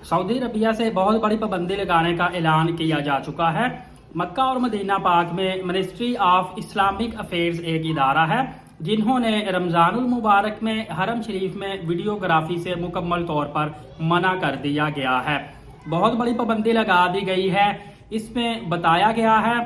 Saudi Arabia से बहुत बड़ी पाबंदी लगाने का ऐलान किया जा चुका है। मक्का और मदीना पाक में मिनिस्ट्री ऑफ इस्लामिक अफेयर्स एक इदारा है जिन्होंने रमज़ानुल मुबारक में हरम शरीफ में वीडियोग्राफी से मुकम्मल तौर पर मना कर दिया गया है। बहुत बड़ी पाबंदी लगा दी गई है। इसमें बताया गया है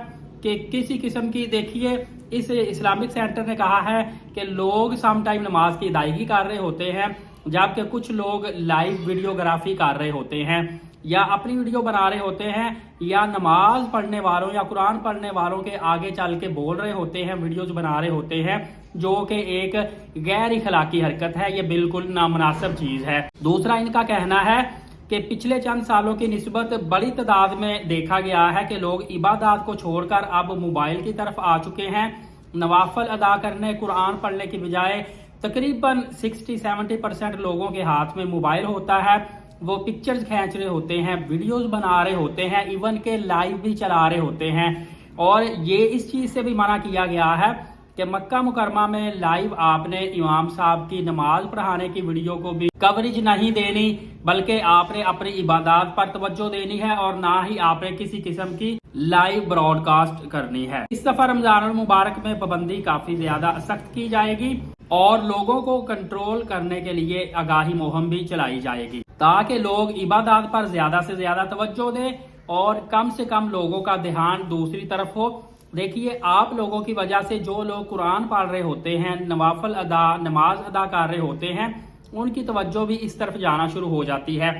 कि किसी किस्म की, देखिए, इस इस्लामिक सेंटर ने कहा है कि लोग सम टाइम नमाज की अदायगी कर रहे होते हैं, जबकि कुछ लोग लाइव वीडियोग्राफी कर रहे होते हैं या अपनी वीडियो बना रहे होते हैं या नमाज पढ़ने वालों या कुरान पढ़ने वालों के आगे चल के बोल रहे होते हैं, वीडियोज बना रहे होते हैं, जो कि एक गैर इखलाकी हरकत है। ये बिल्कुल नामुनासिब चीज है। दूसरा, इनका कहना है कि पिछले चंद सालों की निस्बत बड़ी तादाद में देखा गया है कि लोग इबादत को छोड़कर अब मोबाइल की तरफ आ चुके हैं। नवाफल अदा करने, कुरान पढ़ने की बजाय तकरीबन 60-70% लोगों के हाथ में मोबाइल होता है। वो पिक्चर्स खींच रहे होते हैं, वीडियोस बना रहे होते हैं, इवन के लाइव भी चला रहे होते हैं। और ये इस चीज से भी मना किया गया है कि मक्का मुकरमा में लाइव आपने इमाम साहब की नमाज पढ़ाने की वीडियो को भी कवरेज नहीं देनी, बल्कि आपने अपनी इबादत पर तवज्जो देनी है और ना ही आपने किसी किस्म की लाइव ब्रॉडकास्ट करनी है। इस दफा रमजान मुबारक में पाबंदी काफी ज्यादा सख्त की जाएगी और लोगों को कंट्रोल करने के लिए आगाही मुहिम भी चलाई जाएगी ताकि लोग इबादत पर ज्यादा से ज्यादा तवज्जो दें और कम से कम लोगों का ध्यान दूसरी तरफ हो। देखिए, आप लोगों की वजह से जो लोग कुरान पढ़ रहे होते हैं, नवाफल नमाज अदा कर रहे होते हैं, उनकी तवज्जो भी इस तरफ जाना शुरू हो जाती है।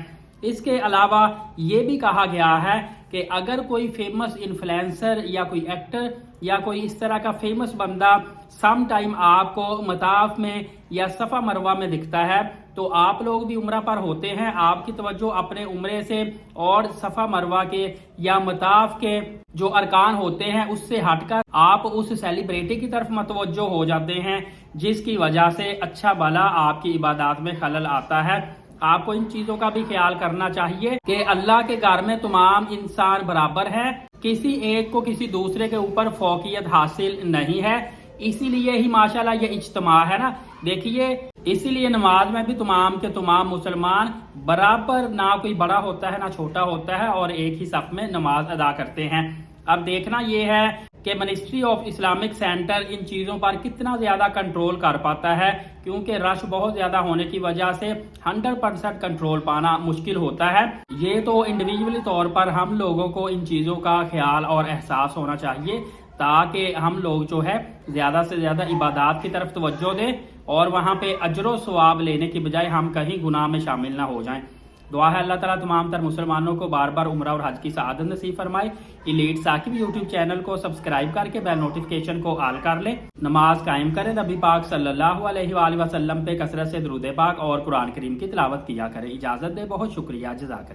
इसके अलावा ये भी कहा गया है कि अगर कोई फेमस इन्फ्लुएंसर या कोई एक्टर या कोई इस तरह का फेमस बंदा सम टाइम आपको मताफ में या सफा मरवा में दिखता है, तो आप लोग भी उम्रा पर होते हैं, आपकी तवज्जो अपने उम्रे से और सफा मरवा के या मताफ के जो अरकान होते हैं उससे हटकर आप उस सेलिब्रिटी की तरफ मतवज्जो हो जाते हैं, जिसकी वजह से अच्छा भला आपकी इबादत में खलल आता है। आपको इन चीजों का भी ख्याल करना चाहिए कि अल्लाह के घर में तमाम इंसान बराबर है, किसी एक को किसी दूसरे के ऊपर फौकियत हासिल नहीं है। इसीलिए ही माशाल्लाह ये इज्तिमा है ना, देखिए, इसीलिए नमाज में भी तमाम के तमाम मुसलमान बराबर, ना कोई बड़ा होता है ना छोटा होता है, और एक ही सफ में नमाज अदा करते हैं। अब देखना यह है कि मिनिस्ट्री ऑफ इस्लामिक सेंटर इन चीज़ों पर कितना ज़्यादा कंट्रोल कर पाता है, क्योंकि रश बहुत ज़्यादा होने की वजह से 100% कंट्रोल पाना मुश्किल होता है। ये तो इंडिविजुअली तौर पर हम लोगों को इन चीज़ों का ख्याल और एहसास होना चाहिए ताकि हम लोग जो है ज़्यादा से ज़्यादा इबादत की तरफ तवज्जो दें और वहाँ पे अजर सवाब लेने की बजाय हम कहीं गुनाह में शामिल ना हो जाएं। दुआ है अल्लाह ताला तमाम तर मुसलमानों को बार बार उम्रा और हज की सआदत नसीब फरमाए। इलीट साकिब यूट्यूब चैनल को सब्सक्राइब करके बेल नोटिफिकेशन को ऑल कर ले। नमाज कायम करें, नबी पाक सल्लल्लाहु अलैहि वसल्लम पे कसरत से दुरूद पाक और कुरान करीम की तिलावत किया करें। इजाजत दे, बहुत शुक्रिया, जज़ाकल्लाह।